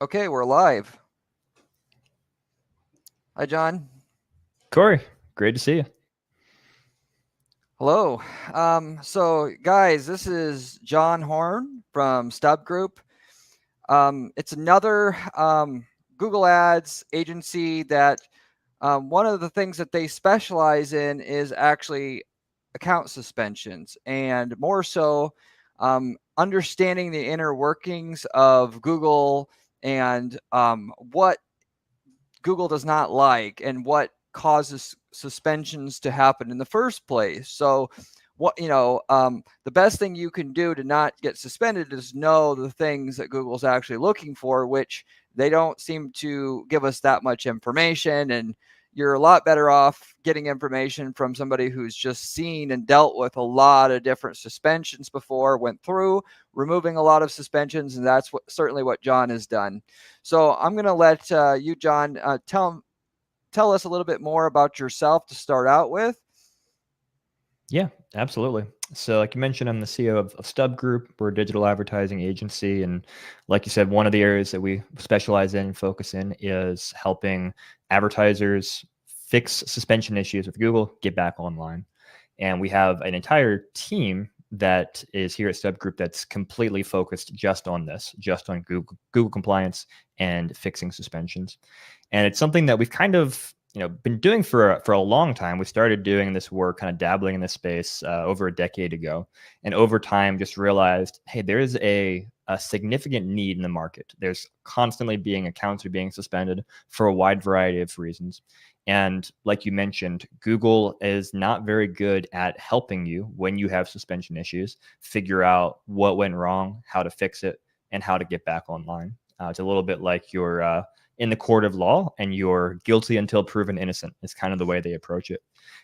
Okay, we're live. Hi, John. Corey, great to see you. Hello. So, guys, this is John Horn from Stub Group. It's another Google Ads agency that one of the things that they specialize in is actually account suspensions, and more so understanding the inner workings of Google and what Google does not like and what causes suspensions to happen in the first place. So, the best thing you can do to not get suspended is know the things that Google's actually looking for, which they don't seem to give us that much information. And you're a lot better off getting information from somebody who's just seen and dealt with a lot of different suspensions before, went through removing a lot of suspensions, and that's certainly what John has done. So I'm going to let you, John, tell us a little bit more about yourself to start out with. Yeah, absolutely. So, like you mentioned, I'm the CEO of Stub Group. We're a digital advertising agency. And like you said, one of the areas that we specialize in and focus in is helping advertisers fix suspension issues with Google, get back online. And we have an entire team that is here at Stub Group that's completely focused just on this, just on Google compliance and fixing suspensions. And it's something that we've kind of been doing for a long time. We started doing this work, kind of dabbling in this space over a decade ago, and over time just realized, hey, there is a significant need in the market. There's constantly accounts are being suspended for a wide variety of reasons. And like you mentioned, Google is not very good at helping you when you have suspension issues, figure out what went wrong, how to fix it, and how to get back online. It's a little bit like you're in the court of law and you're guilty until proven innocent is kind of the way they approach it.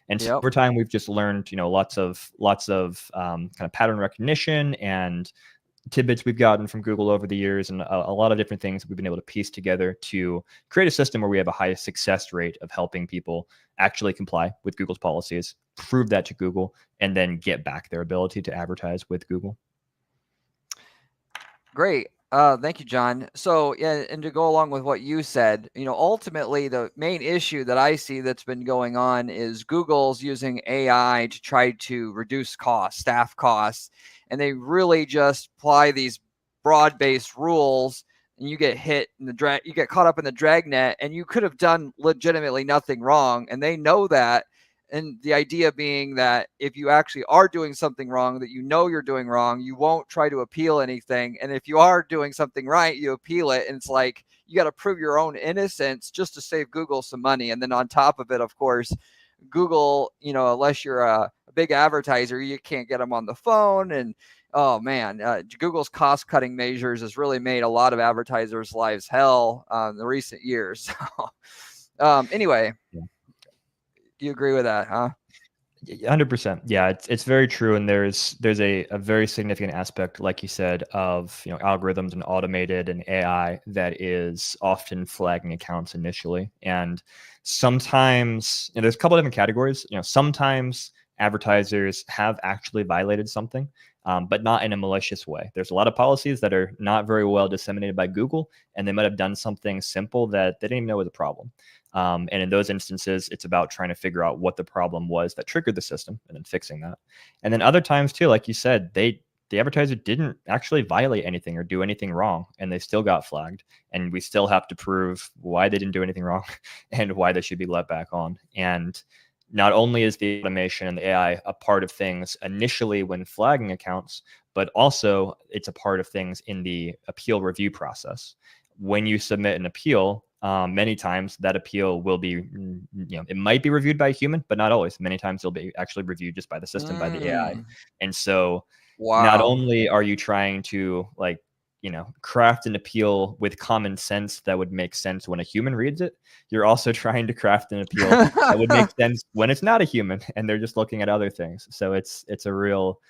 And so Yep. over time, we've just learned, lots of kind of pattern recognition and tidbits we've gotten from Google over the years, and a lot of different things we've been able to piece together to create a system where we have a high success rate of helping people actually comply with Google's policies, prove that to Google, and then get back their ability to advertise with Google. Great. Thank you, John. So, yeah, and to go along with what you said, ultimately the main issue that I see that's been going on is Google's using AI to try to reduce costs, staff costs, and they really just apply these broad-based rules, and you get hit in the you get caught up in the dragnet, and you could have done legitimately nothing wrong, and they know that. And the idea being that if you actually are doing something wrong that you're doing wrong, you won't try to appeal anything. And if you are doing something right, you appeal it. And it's like you got to prove your own innocence just to save Google some money. And then on top of it, of course, Google, unless you're a big advertiser, you can't get them on the phone. And oh man, Google's cost cutting measures has really made a lot of advertisers' lives hell in the recent years. Anyway, Yeah. do you agree with that, huh? 100%. Yeah, it's very true, and there's a very significant aspect, like you said, of algorithms and automated and AI that is often flagging accounts initially, and sometimes there's a couple of different categories. Sometimes advertisers have actually violated something, but not in a malicious way. There's a lot of policies that are not very well disseminated by Google, and they might have done something simple that they didn't even know was a problem. And in those instances, it's about trying to figure out what the problem was that triggered the system and then fixing that. And then other times too, like you said, the advertiser didn't actually violate anything or do anything wrong, and they still got flagged. And we still have to prove why they didn't do anything wrong and why they should be let back on. And not only is the automation and the AI a part of things initially when flagging accounts, but also it's a part of things in the appeal review process. When you submit an appeal, many times that appeal will be, it might be reviewed by a human, but not always. Many times it'll be actually reviewed just by the system, by the AI. And so not Wow. only are you trying to craft an appeal with common sense that would make sense when a human reads it, you're also trying to craft an appeal that would make sense when it's not a human and they're just looking at other things. So it's a real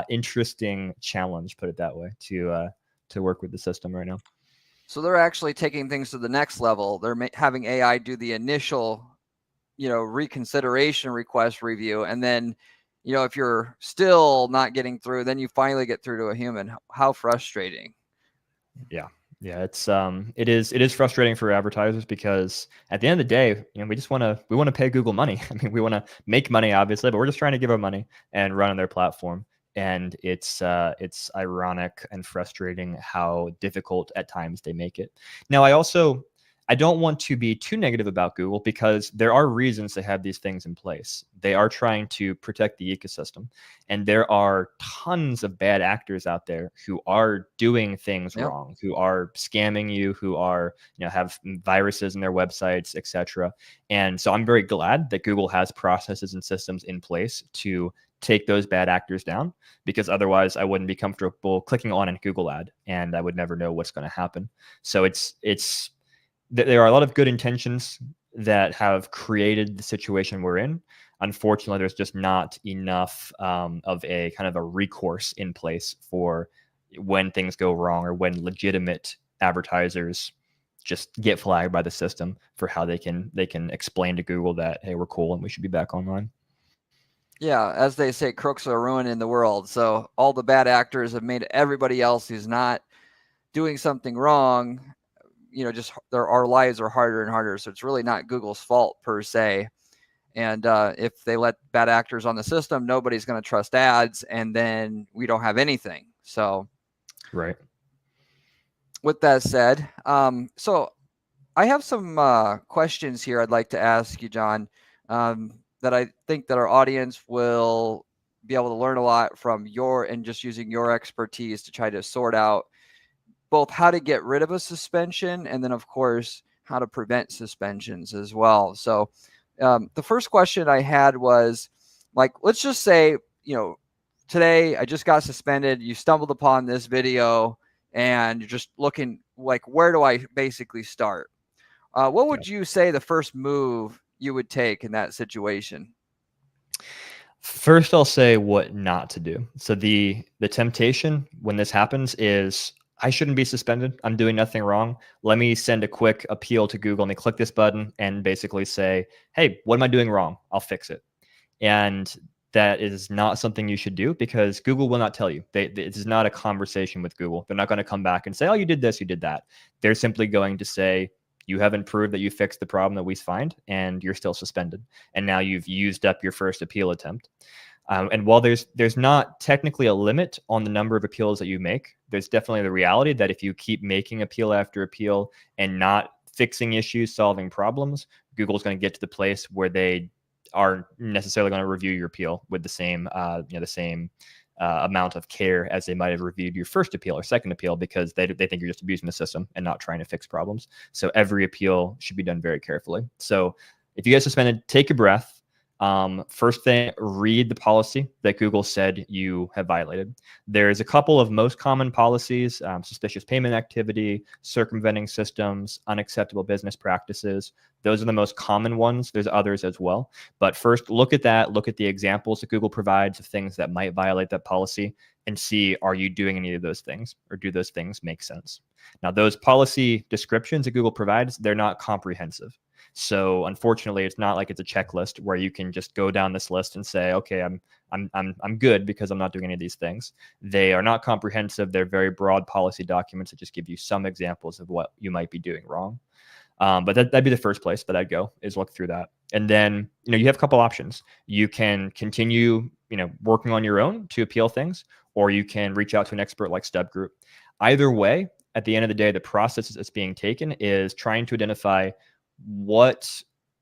interesting challenge, put it that way, to work with the system right now. So they're actually taking things to the next level. They're having AI do the initial, reconsideration request review. And then, if you're still not getting through, then you finally get through to a human. How frustrating. Yeah, Yeah, it is frustrating for advertisers because at the end of the day, we want to pay Google money. I mean, we want to make money obviously, but we're just trying to give them money and run on their platform. And it's ironic and frustrating how difficult at times they make it. Now, I don't want to be too negative about Google because there are reasons they have these things in place. They are trying to protect the ecosystem, and there are tons of bad actors out there who are doing things Yep. wrong, who are scamming you, who are, have viruses in their websites, etc. And so I'm very glad that Google has processes and systems in place to take those bad actors down, because otherwise I wouldn't be comfortable clicking on a Google ad and I would never know what's going to happen. So it's there are a lot of good intentions that have created the situation we're in. Unfortunately, there's just not enough of a kind of a recourse in place for when things go wrong or when legitimate advertisers just get flagged by the system for how they can explain to Google that, hey, we're cool and we should be back online. Yeah, as they say, crooks are ruining the world. So all the bad actors have made everybody else who's not doing something wrong, just our lives are harder and harder. So it's really not Google's fault per se. And if they let bad actors on the system, nobody's going to trust ads, and then we don't have anything. So, Right. with that said, so I have some questions here I'd like to ask you, John, that I think that our audience will be able to learn a lot from and just using your expertise to try to sort out both how to get rid of a suspension and then, of course, how to prevent suspensions as well. So, the first question I had was, like, let's just say, today I just got suspended. You stumbled upon this video and you're just looking like, where do I basically start? What would you say the first move you would take in that situation? First, I'll say what not to do. So the temptation when this happens is, I shouldn't be suspended. I'm doing nothing wrong. Let me send a quick appeal to Google. And they click this button and basically say, "Hey, what am I doing wrong? I'll fix it." And that is not something you should do because Google will not tell you. It is not a conversation with Google. They're not going to come back and say, "Oh, you did this, you did that." They're simply going to say, "You haven't proved that you fixed the problem that we find, and you're still suspended. And now you've used up your first appeal attempt." And while there's not technically a limit on the number of appeals that you make, there's definitely the reality that if you keep making appeal after appeal and not fixing issues, solving problems, Google's going to get to the place where they are necessarily going to review your appeal with the same amount of care as they might have reviewed your first appeal or second appeal, because they think you're just abusing the system and not trying to fix problems. So every appeal should be done very carefully. So if you get suspended, take a breath. First thing, read the policy that Google said you have violated. There's a couple of most common policies: suspicious payment activity, circumventing systems, unacceptable business practices. Those are the most common ones. There's others as well. But first, look at that. Look at the examples that Google provides of things that might violate that policy and see, are you doing any of those things, or do those things make sense? Now, those policy descriptions that Google provides, they're not comprehensive. So unfortunately, it's not like it's a checklist where you can just go down this list and say, okay, I'm good because I'm not doing any of these things. They are not comprehensive. They're very broad policy documents that just give you some examples of what you might be doing wrong. But that'd be the first place that I'd go, is look through that. And then, you have a couple options. You can continue, working on your own to appeal things, or you can reach out to an expert like Stub Group. Either way, at the end of the day, the process that's being taken is trying to identify what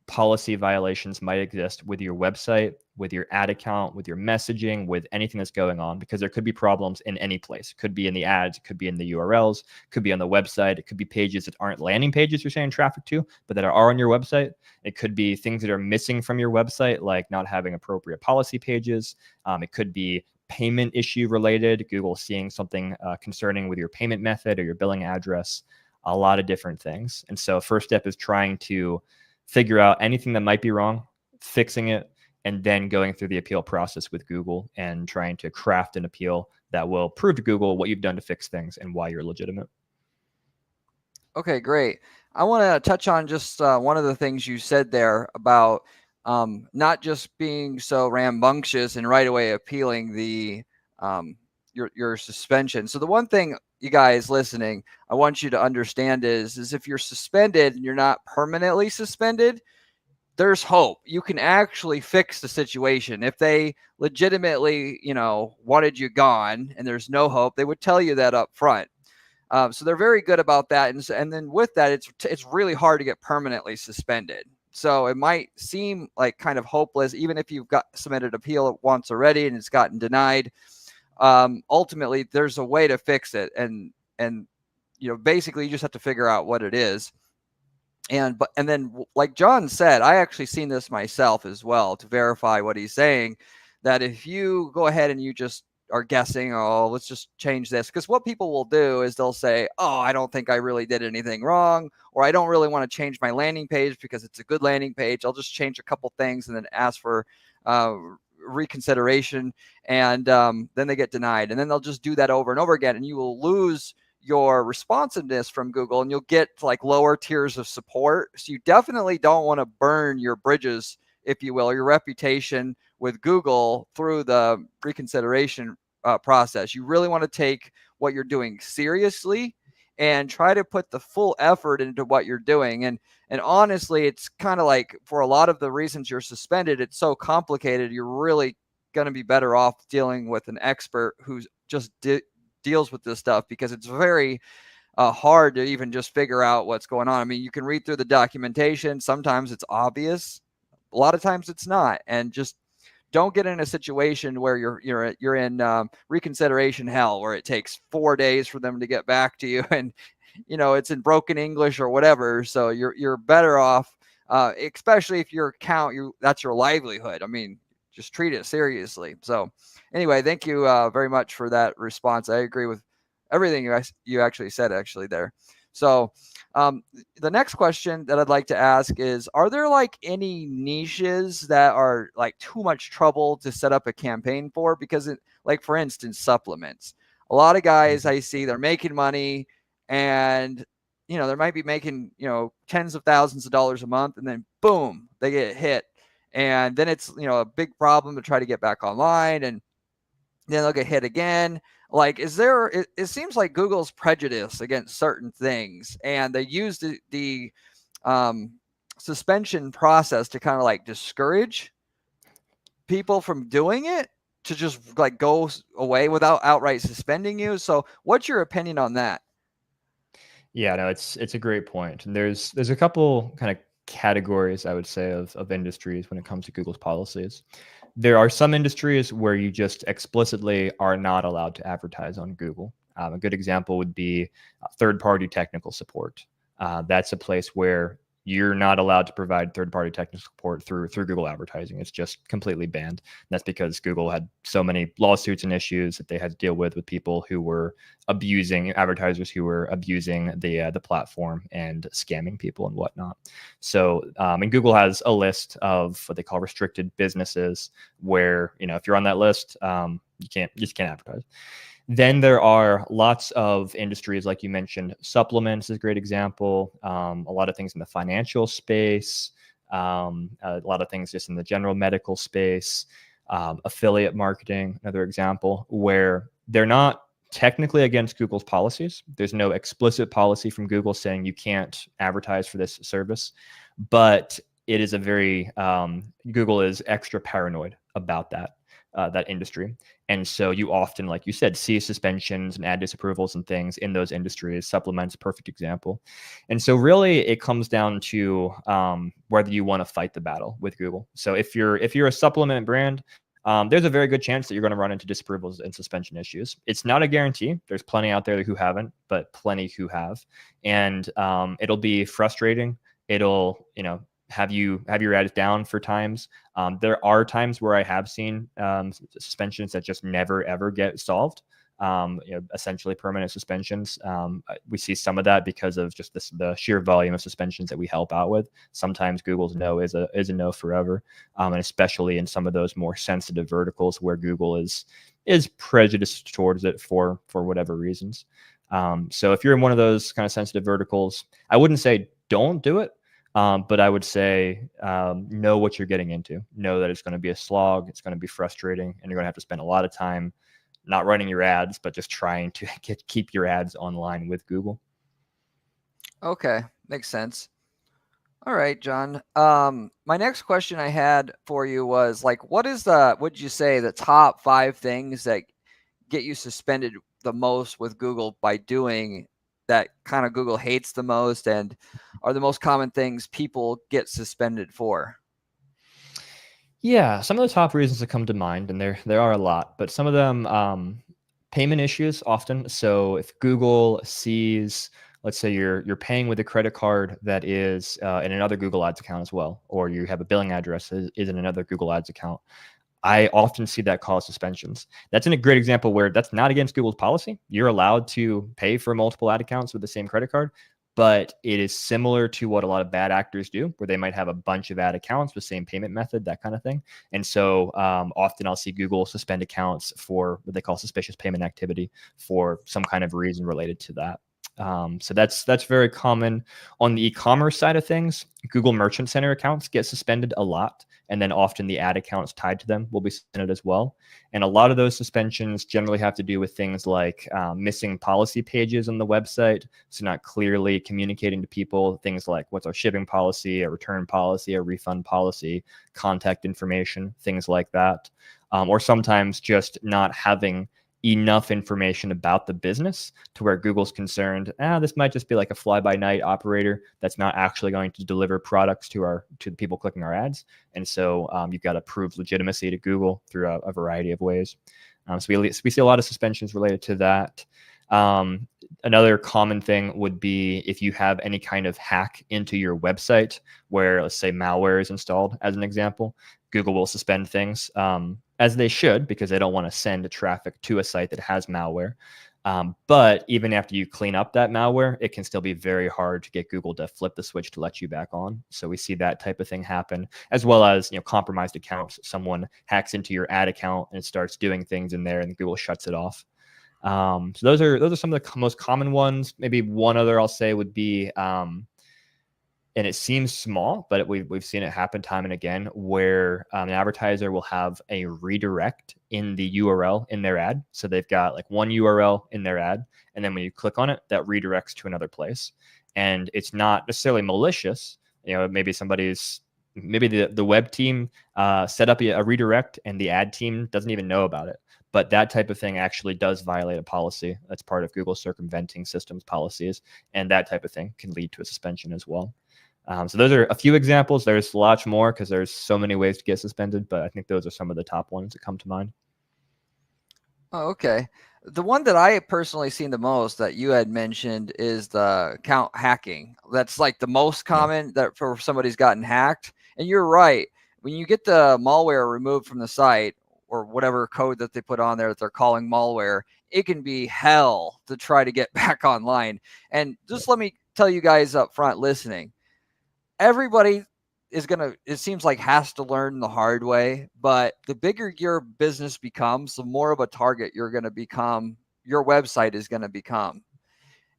policy violations might exist with your website, with your ad account, with your messaging, with anything that's going on, because there could be problems in any place. It could be in the ads, it could be in the URLs, could be on the website, it could be pages that aren't landing pages you're sending traffic to, but that are on your website. It could be things that are missing from your website, like not having appropriate policy pages. It could be payment issue related, Google seeing something concerning with your payment method or your billing address, a lot of different things. And so first step is trying to figure out anything that might be wrong, fixing it, and then going through the appeal process with Google and trying to craft an appeal that will prove to Google what you've done to fix things and why you're legitimate. Okay, great. I want to touch on just one of the things you said there about not just being so rambunctious and right away appealing the your suspension. So the one thing, you guys listening, I want you to understand is if you're suspended and you're not permanently suspended, there's hope. You can actually fix the situation. If they legitimately, wanted you gone and there's no hope, they would tell you that up front. So they're very good about that. And then with that, it's really hard to get permanently suspended. So it might seem like kind of hopeless, even if you've got submitted appeal once already and it's gotten denied. Ultimately, there's a way to fix it, and basically, you just have to figure out what it is. And then, like John said, I actually seen this myself as well to verify what he's saying. That if you go ahead and you just are guessing, oh, let's just change this, because what people will do is they'll say, oh, I don't think I really did anything wrong, or I don't really want to change my landing page because it's a good landing page. I'll just change a couple things and then ask for reconsideration, and then they get denied, and then they'll just do that over and over again, and you will lose your responsiveness from Google, and you'll get like lower tiers of support. So you definitely don't want to burn your bridges, if you will, or your reputation with Google through the reconsideration process. You really want to take what you're doing seriously and try to put the full effort into what you're doing. And honestly, it's kind of like, for a lot of the reasons you're suspended, it's so complicated. You're really going to be better off dealing with an expert who's just deals with this stuff, because it's very hard to even just figure out what's going on. I mean, you can read through the documentation. Sometimes it's obvious. A lot of times it's not. And just don't get in a situation where you're in reconsideration hell, where it takes 4 days for them to get back to you, and it's in broken English or whatever. So you're better off, especially if your account, that's your livelihood. I mean, just treat it seriously. So anyway, thank you very much for that response. I agree with everything you actually said there. So the next question that I'd like to ask is, are there like any niches that are like too much trouble to set up a campaign for? Because like, for instance, supplements. A lot of guys I see, they're making money, and they might be making tens of thousands of dollars a month, and then boom, they get hit. And then it's a big problem to try to get back online, and then they'll get hit again. Like, it seems like Google's prejudice against certain things, and they use the suspension process to kind of like discourage people from doing it, to just like go away without outright suspending you. So what's your opinion on that? Yeah, no, it's a great point. And there's a couple kind of categories, I would say, of industries when it comes to Google's policies. There are some industries where you just explicitly are not allowed to advertise on Google. A good example would be third-party technical support. That's a place where you're not allowed to provide third-party technical support through Google advertising. It's just completely banned. And that's because Google had so many lawsuits and issues that they had to deal with people who were abusing, advertisers who were abusing the platform and scamming people and whatnot. So, and Google has a list of what they call restricted businesses, where if you're on that list, you just can't advertise. Then there are lots of industries, like you mentioned. Supplements is a great example. A lot of things in the financial space, a lot of things just in the general medical space. Affiliate marketing, another example, where they're not technically against Google's policies. There's no explicit policy from Google saying you can't advertise for this service, but it is a very Google is extra paranoid about that industry. And so you often, like you said, see suspensions and ad disapprovals and things in those industries. Supplements, perfect example. And so really it comes down to whether you want to fight the battle with Google. So if you're a supplement brand, there's a very good chance that you're going to run into disapprovals and suspension issues. It's not a guarantee. There's plenty out there who haven't, but plenty who have. And it'll be frustrating. It'll, have your ads down for times. There are times where I have seen suspensions that just never ever get solved. Essentially permanent suspensions. We see some of that because of just the sheer volume of suspensions that we help out with. Sometimes Google's no is a no forever, and especially in some of those more sensitive verticals where Google is prejudiced towards it for whatever reasons. So if you're in one of those kind of sensitive verticals, I wouldn't say don't do it. But I would say know what you're getting into. Know that it's going to be a slog. It's going to be frustrating, and you're going to have to spend a lot of time not running your ads, but just trying to keep your ads online with Google. Okay, makes sense. All right, John. My next question I had for you was like, would you say the top 5 things that get you suspended the most with Google by doing that kind of Google hates the most, and are the most common things people get suspended for? Yeah, some of the top reasons that come to mind, and there are a lot, but some of them, payment issues often. So if Google sees, let's say you're paying with a credit card that is in another Google Ads account as well, or you have a billing address that is in another Google Ads account, I often see that cause suspensions. That's in a great example where that's not against Google's policy. You're allowed to pay for multiple ad accounts with the same credit card, but it is similar to what a lot of bad actors do, where they might have a bunch of ad accounts with same payment method, that kind of thing. And so often I'll see Google suspend accounts for what they call suspicious payment activity for some kind of reason related to that. So that's very common. On the e-commerce side of things, Google Merchant Center accounts get suspended a lot, and then often the ad accounts tied to them will be suspended as well. And a lot of those suspensions generally have to do with things like missing policy pages on the website, so not clearly communicating to people things like what's our shipping policy, a return policy, a refund policy, contact information, things like that. Or sometimes just not having enough information about the business to where Google's concerned, this might just be like a fly-by-night operator that's not actually going to deliver products to the people clicking our ads. And so you've got to prove legitimacy to Google through a variety of ways. So we see a lot of suspensions related to that. Another common thing would be if you have any kind of hack into your website where, let's say, malware is installed, as an example, Google will suspend things, as they should, because they don't want to send traffic to a site that has malware. But even after you clean up that malware, it can still be very hard to get Google to flip the switch to let you back on. So we see that type of thing happen, as well as compromised accounts. Someone hacks into your ad account and starts doing things in there, and Google shuts it off. So those are some of the most common ones. Maybe one other I'll say would be, and it seems small, but we've seen it happen time and again, where an advertiser will have a redirect in the URL in their ad. So they've got like one URL in their ad, and then when you click on it, that redirects to another place. And it's not necessarily malicious. Maybe the web team set up a redirect, and the ad team doesn't even know about it. But that type of thing actually does violate a policy. That's part of Google circumventing systems policies, and that type of thing can lead to a suspension as well. So those are a few examples. There's lots more because there's so many ways to get suspended, but I think those are some of the top ones that come to mind. Oh, okay. The one that I personally seen the most that you had mentioned is the account hacking. That's like the most common that for somebody's gotten hacked. And you're right. When you get the malware removed from the site or whatever code that they put on there that they're calling malware, it can be hell to try to get back online. And just let me tell you guys up front listening, everybody it seems like has to learn the hard way, but the bigger your business becomes, the more of a target you're going to become, your website is going to become.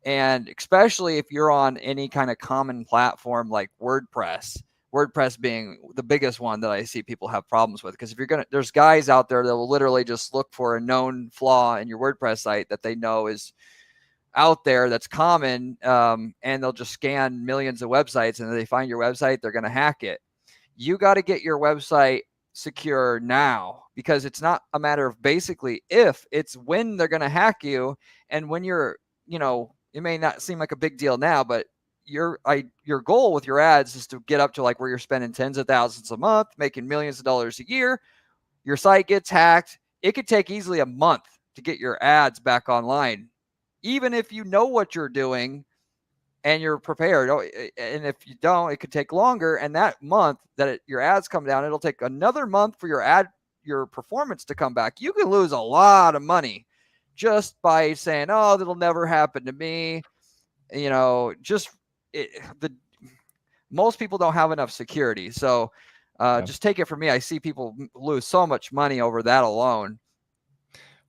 And especially if you're on any kind of common platform like WordPress being the biggest one that I see people have problems with. Because there's guys out there that will literally just look for a known flaw in your WordPress site that they know is out there that's common, and they'll just scan millions of websites, and if they find your website, they're going to hack it. You got to get your website secure now, because it's not a matter of basically if, it's when they're going to hack you. And when it may not seem like a big deal now, but your goal with your ads is to get up to like where you're spending tens of thousands a month, making millions of dollars a year. Your site gets hacked. It could take easily a month to get your ads back online, even if you know what you're doing and you're prepared. And if you don't, it could take longer. And that month that your ads come down, it'll take another month for your performance to come back. You can lose a lot of money just by saying, "Oh, that'll never happen to me." Most people don't have enough security. So just take it from me. I see people lose so much money over that alone.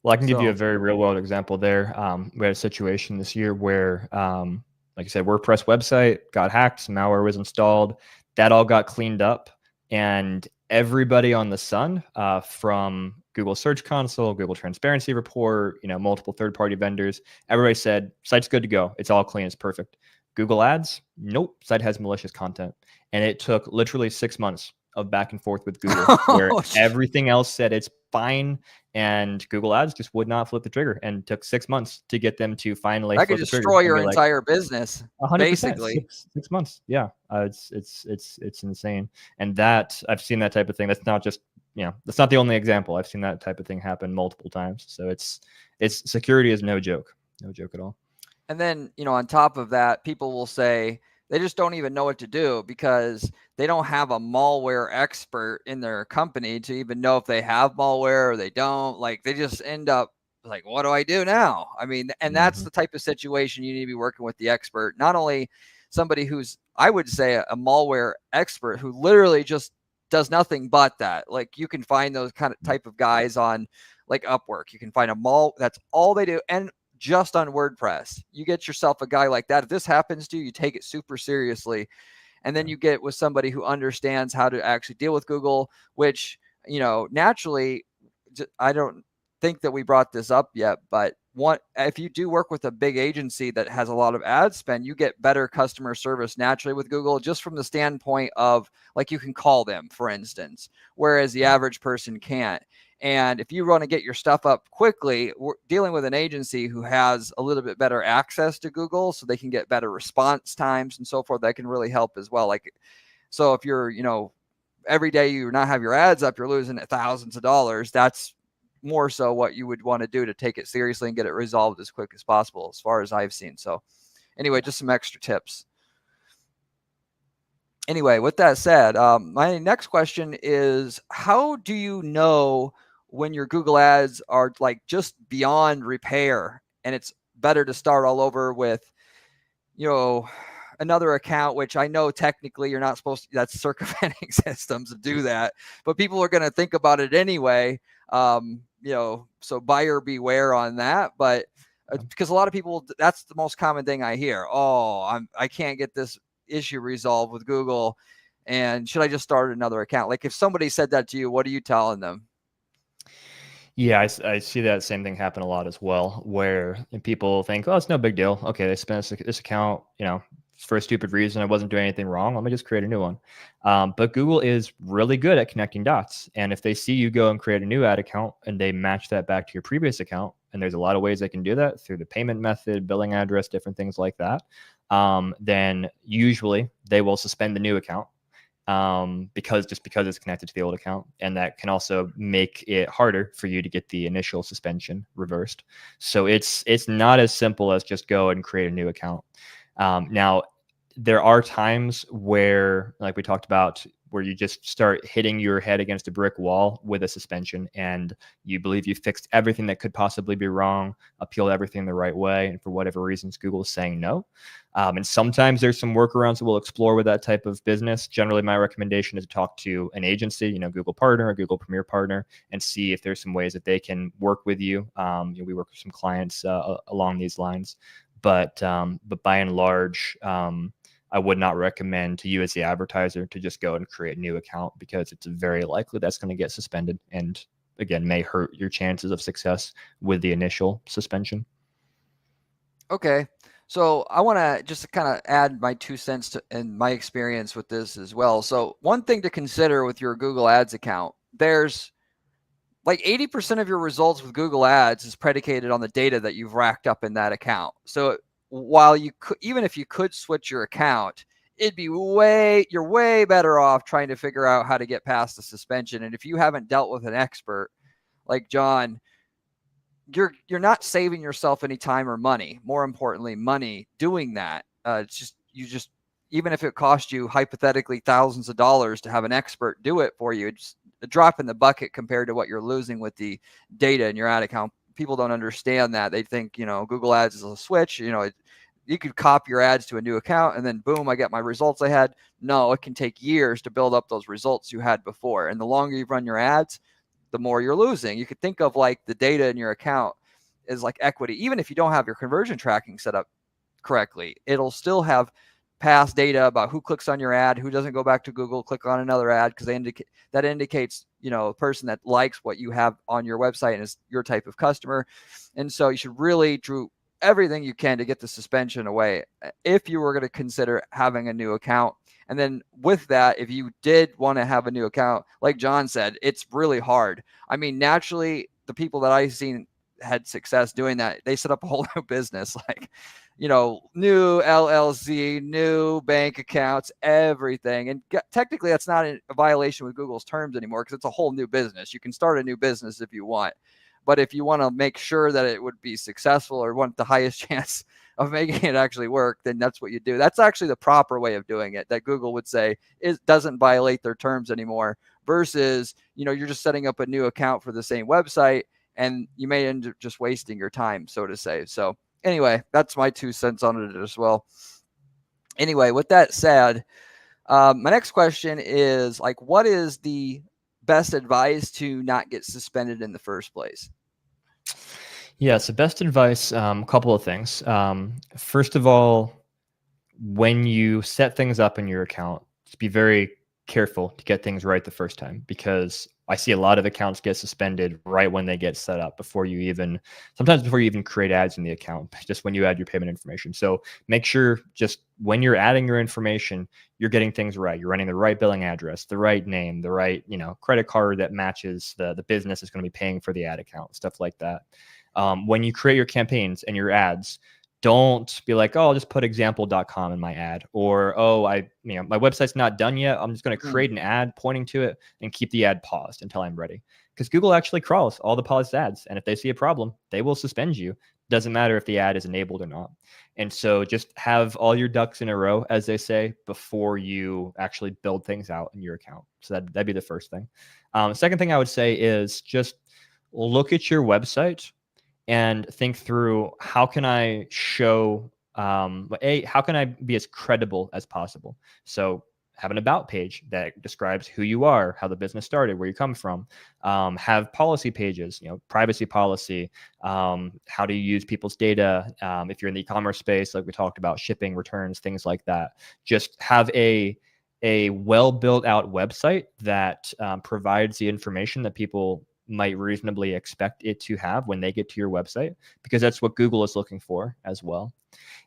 Well, I can give you a very real world example there. We had a situation this year where, like I said, WordPress website got hacked, some malware was installed, that all got cleaned up, and everybody on the sun, from Google Search Console, Google Transparency Report, multiple third-party vendors. Everybody said, site's good to go. It's all clean. It's perfect. Google Ads, nope, site has malicious content. And it took literally 6 months of back and forth with Google, where everything else said it's fine, and Google Ads just would not flip the trigger, and took 6 months to get them to finally That flip could the trigger destroy and your be like, entire business, 100%, basically. 6 months. Yeah, it's insane, and that I've seen that type of thing. That's not just that's not the only example. I've seen that type of thing happen multiple times. So it's security is no joke at all. And then, on top of that, people will say they just don't even know what to do because they don't have a malware expert in their company to even know if they have malware or they don't. Like, they just end up like, what do I do now? I mean, and that's the type of situation you need to be working with the expert, not only somebody who's, I would say, a malware expert who literally just does nothing but that. Like, you can find those kind of type of guys on like Upwork. You can find that's all they do. And just on WordPress, you get yourself a guy like that. If this happens to you, you take it super seriously. And then you get with somebody who understands how to actually deal with Google, which, naturally, I don't think that we brought this up yet, but if you do work with a big agency that has a lot of ad spend, you get better customer service naturally with Google, just from the standpoint of, like, you can call them, for instance, whereas the average person can't. And if you want to get your stuff up quickly, we're dealing with an agency who has a little bit better access to Google, so they can get better response times and so forth. That can really help as well. Like, so if you're, every day you not have your ads up, you're losing thousands of dollars. That's more so what you would want to do to take it seriously and get it resolved as quick as possible, as far as I've seen. So anyway, just some extra tips. Anyway, with that said, my next question is, how do you know when your Google ads are like just beyond repair and it's better to start all over with, another account, which I know technically you're not supposed to, that's circumventing systems to do that, but people are going to think about it anyway. So buyer beware on that. But because a lot of people, that's the most common thing I hear. Oh, I can't get this issue resolved with Google, and should I just start another account? Like, if somebody said that to you, what are you telling them? Yeah, I see that same thing happen a lot as well, where people think, oh, it's no big deal. Okay, they spent this account, for a stupid reason. I wasn't doing anything wrong. Let me just create a new one. But Google is really good at connecting dots. And if they see you go and create a new ad account and they match that back to your previous account, and there's a lot of ways they can do that through the payment method, billing address, different things like that, then usually they will suspend the new account. Because it's connected to the old account, and that can also make it harder for you to get the initial suspension reversed. So it's not as simple as just go and create a new account. Now, there are times where, like we talked about, where you just start hitting your head against a brick wall with a suspension, and you believe you fixed everything that could possibly be wrong, appealed everything the right way, and for whatever reasons, Google is saying no. And sometimes there's some workarounds that we'll explore with that type of business. Generally, my recommendation is to talk to an agency, Google Partner or Google Premier Partner, and see if there's some ways that they can work with you. We work with some clients along these lines, but by and large, I would not recommend to you as the advertiser to just go and create a new account, because it's very likely that's going to get suspended, and again, may hurt your chances of success with the initial suspension. Okay. So I want to just kind of add my 2 cents to, and my experience with this as well. So one thing to consider with your Google Ads account, there's like 80% of your results with Google Ads is predicated on the data that you've racked up in that account. So while you could, even if you could switch your account, you're way better off trying to figure out how to get past the suspension. And if you haven't dealt with an expert like John, you're not saving yourself any time or money. More importantly, money doing that. It's just even if it cost you hypothetically thousands of dollars to have an expert do it for you, it's a drop in the bucket compared to what you're losing with the data in your ad account. People don't understand that. They think, Google Ads is a switch. You could copy your ads to a new account and then boom, I get my results I had. No, it can take years to build up those results you had before. And the longer you run your ads, the more you're losing. You could think of like the data in your account is like equity. Even if you don't have your conversion tracking set up correctly, it'll still have past data about who clicks on your ad, who doesn't go back to Google, click on another ad, because that indicates, a person that likes what you have on your website and is your type of customer. And so you should really do everything you can to get the suspension away if you were going to consider having a new account. And then with that, if you did want to have a new account, like John said, it's really hard. I mean, naturally, the people that I've seen had success doing that, they set up a whole new business, like, new LLC, new bank accounts, everything. And technically, that's not a violation with Google's terms anymore because it's a whole new business. You can start a new business if you want. But if you want to make sure that it would be successful or want the highest chance of making it actually work, then that's what you do. That's actually the proper way of doing it, that Google would say doesn't violate their terms anymore, versus, you're just setting up a new account for the same website and you may end up just wasting your time, so to say. So anyway, that's my 2 cents on it as well. Anyway, with that said, my next question is, like, what is the best advice to not get suspended in the first place? Yeah, so best advice, a couple of things. First of all, when you set things up in your account, just be very careful to get things right the first time, because I see a lot of accounts get suspended right when they get set up, sometimes before you even create ads in the account, just when you add your payment information. So make sure just when you're adding your information, you're getting things right. You're running the right billing address, the right name, the right, credit card that matches the business is going to be paying for the ad account, stuff like that. When you create your campaigns and your ads, don't be like, oh, I'll just put example.com in my ad, or, oh, my website's not done yet, I'm just going to create an ad pointing to it and keep the ad paused until I'm ready. Because Google actually crawls all the paused ads, and if they see a problem, they will suspend you. Doesn't matter if the ad is enabled or not. And so just have all your ducks in a row, as they say, before you actually build things out in your account. So that'd be the first thing. Second thing I would say is just look at your website and think through, how can I show, how can I be as credible as possible? So have an about page that describes who you are, how the business started, where you come from. Have policy pages, privacy policy, how do you use people's data? If you're in the e-commerce space, like we talked about, shipping, returns, things like that. Just have a well built out website that provides the information that people might reasonably expect it to have when they get to your website, because that's what Google is looking for as well.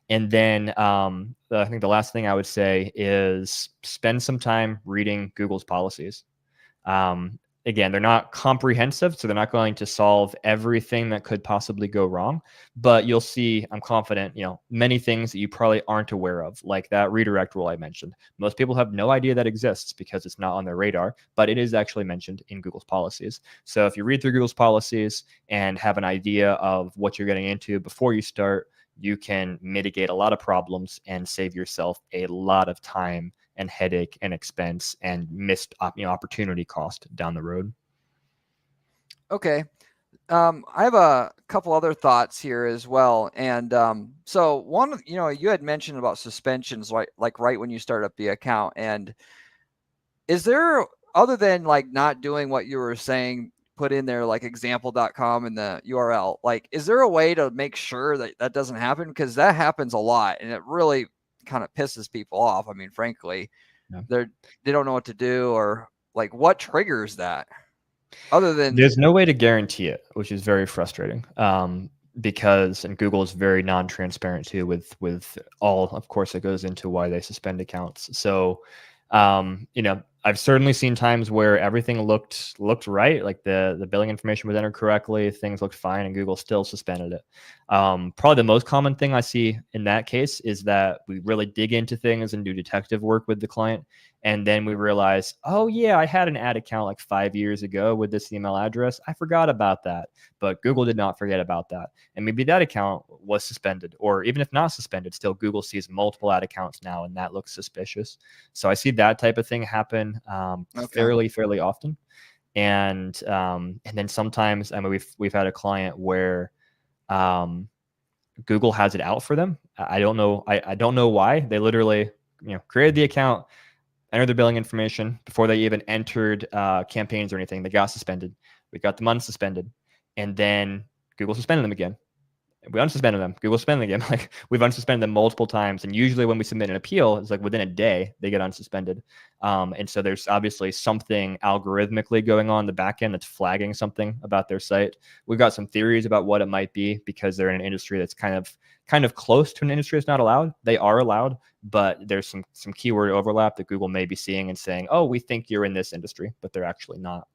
And then I think the last thing I would say is spend some time reading Google's policies. Again, they're not comprehensive, so they're not going to solve everything that could possibly go wrong, but you'll see, I'm confident, many things that you probably aren't aware of, like that redirect rule I mentioned. Most people have no idea that exists because it's not on their radar, but it is actually mentioned in Google's policies. So if you read through Google's policies and have an idea of what you're getting into before you start, you can mitigate a lot of problems and save yourself a lot of time and headache and expense and missed opportunity cost down the road. Okay. I have a couple other thoughts here as well. And so one, you had mentioned about suspensions, like right when you start up the account. And is there, other than like not doing what you were saying, put in there like example.com in the URL, like, is there a way to make sure that that doesn't happen? Because that happens a lot and it really kind of pisses people off. I mean, frankly, Yeah. they don't know what to do, or like what triggers that, other than There's no way to guarantee it, which is very frustrating. Because, and Google is very non-transparent too with all, of course, it goes into why they suspend accounts. So, I've certainly seen times where everything looked right, like the billing information was entered correctly, things looked fine, and Google still suspended it. Probably the most common thing I see in that case is that we really dig into things and do detective work with the client, and then we realize, oh yeah, I had an ad account like 5 years ago with this email address. I forgot about that, but Google did not forget about that. And maybe that account was suspended, or even if not suspended, still Google sees multiple ad accounts now, and that looks suspicious. So I see that type of thing happen fairly often. And then sometimes, I mean, we've had a client where Google has it out for them. I don't know. I don't know why. They literally, created the account, entered their billing information before they even entered campaigns or anything. They got suspended. We got them unsuspended, and then Google suspended them again. we unsuspended them. Google suspended them. Like we've unsuspended them multiple times, and usually when we submit an appeal, it's like within a day they get unsuspended. And so there's obviously something algorithmically going on in the back end that's flagging something about their site. We've got some theories about what it might be because they're in an industry that's kind of close to an industry that's not allowed. They are allowed, but there's some keyword overlap that Google may be seeing and saying, "Oh, we think you're in this industry," but they're actually not.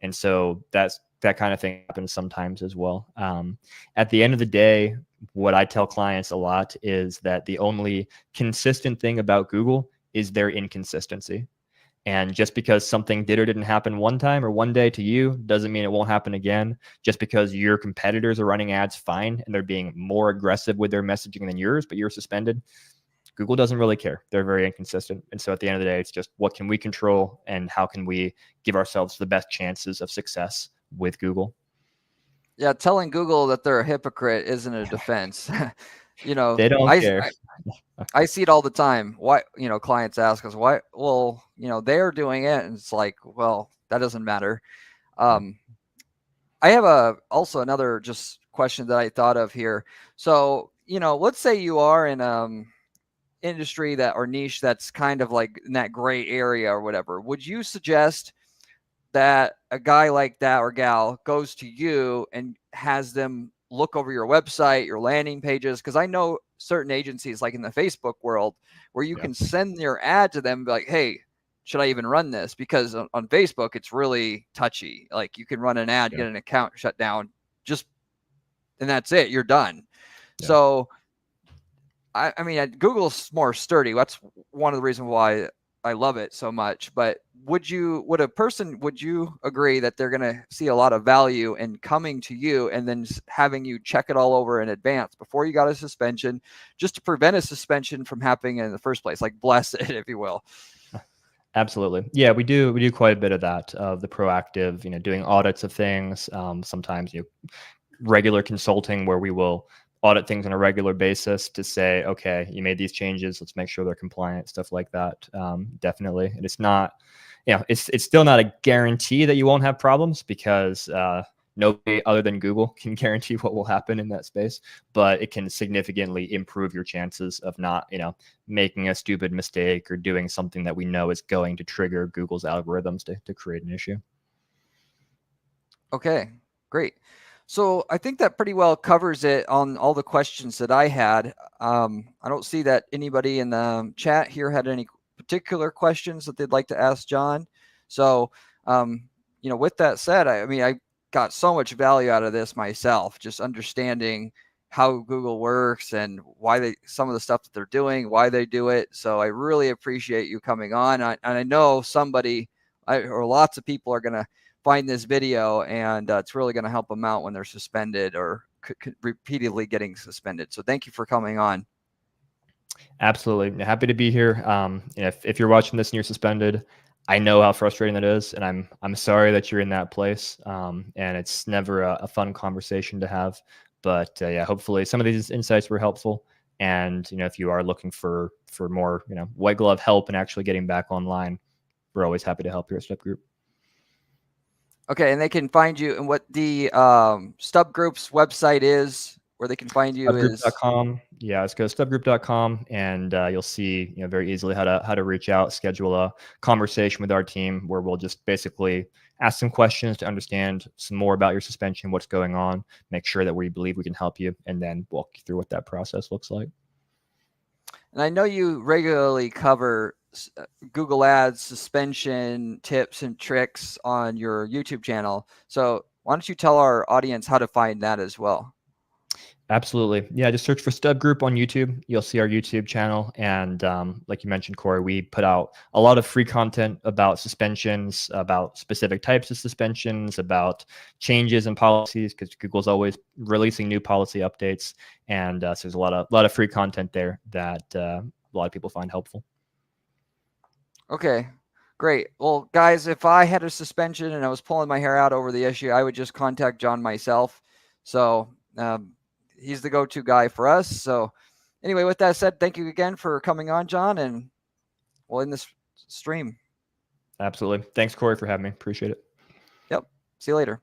And so that kind of thing happens sometimes as well. At the end of the day, what I tell clients a lot is that the only consistent thing about Google is their inconsistency. And just because something did or didn't happen one time or one day to you doesn't mean it won't happen again. Just because your competitors are running ads fine and they're being more aggressive with their messaging than yours, but you're suspended, Google doesn't really care. They're very inconsistent. And so at the end of the day, it's just what can we control and how can we give ourselves the best chances of success with Google. Yeah, telling Google that they're a hypocrite isn't a defense. They don't care. I see it all the time. Why, clients ask us why, well, they're doing it. And it's like, well, that doesn't matter. I have also another just question that I thought of here. So, let's say you are in industry that or niche that's kind of like in that gray area or whatever. Would you suggest that a guy like that or gal goes to you and has them look over your website, your landing pages? Because I know certain agencies, like in the Facebook world, where you can send your ad to them, and be like, hey, should I even run this? Because on Facebook, it's really touchy. Like you can run an ad, get an account shut down, and that's it. You're done. Yeah. So, I mean, Google's more sturdy. That's one of the reasons why I love it so much. But would you agree that they're going to see a lot of value in coming to you and then having you check it all over in advance before you got a suspension, just to prevent a suspension from happening in the first place, like bless it, if you will? Absolutely. Yeah, we do quite a bit of that, of the proactive, doing audits of things. Sometimes, regular consulting where we will audit things on a regular basis to say, okay, you made these changes, let's make sure they're compliant, stuff like that. Definitely. And it's not, it's still not a guarantee that you won't have problems because nobody other than Google can guarantee what will happen in that space, but it can significantly improve your chances of not, making a stupid mistake or doing something that we know is going to trigger Google's algorithms to create an issue. Okay, great. So I think that pretty well covers it on all the questions that I had. I don't see that anybody in the chat here had any particular questions that they'd like to ask John. So, with that said, I got so much value out of this myself, just understanding how Google works and why some of the stuff that they're doing, why they do it. So I really appreciate you coming on. And I know or lots of people are going to find this video, and it's really going to help them out when they're suspended or repeatedly getting suspended. So thank you for coming on. Absolutely. Happy to be here. If you're watching this and you're suspended, I know how frustrating that is, and I'm sorry that you're in that place. And it's never a fun conversation to have. But yeah, hopefully some of these insights were helpful. And if you are looking for more white glove help and actually getting back online, we're always happy to help here at Step Group. Okay, and they can find you, and what the Stub Group's website is, where they can find you is stubgroup.com. Yeah, let's go to stubgroup.com, and you'll see very easily how to reach out, schedule a conversation with our team where we'll just basically ask some questions to understand some more about your suspension, what's going on, make sure that we believe we can help you, and then walk you through what that process looks like. And I know you regularly cover Google Ads suspension tips and tricks on your YouTube channel. So why don't you tell our audience how to find that as well? Absolutely. Yeah, just search for Stub Group on YouTube. You'll see our YouTube channel. And like you mentioned, Corey, we put out a lot of free content about suspensions, about specific types of suspensions, about changes in policies, because Google's always releasing new policy updates. And so there's a lot of free content there that a lot of people find helpful. Okay, great. Well, guys, if I had a suspension and I was pulling my hair out over the issue, I would just contact John myself. So he's the go-to guy for us. So anyway, with that said, thank you again for coming on, John, and we'll end this stream. Absolutely. Thanks, Corey, for having me. Appreciate it. Yep. See you later.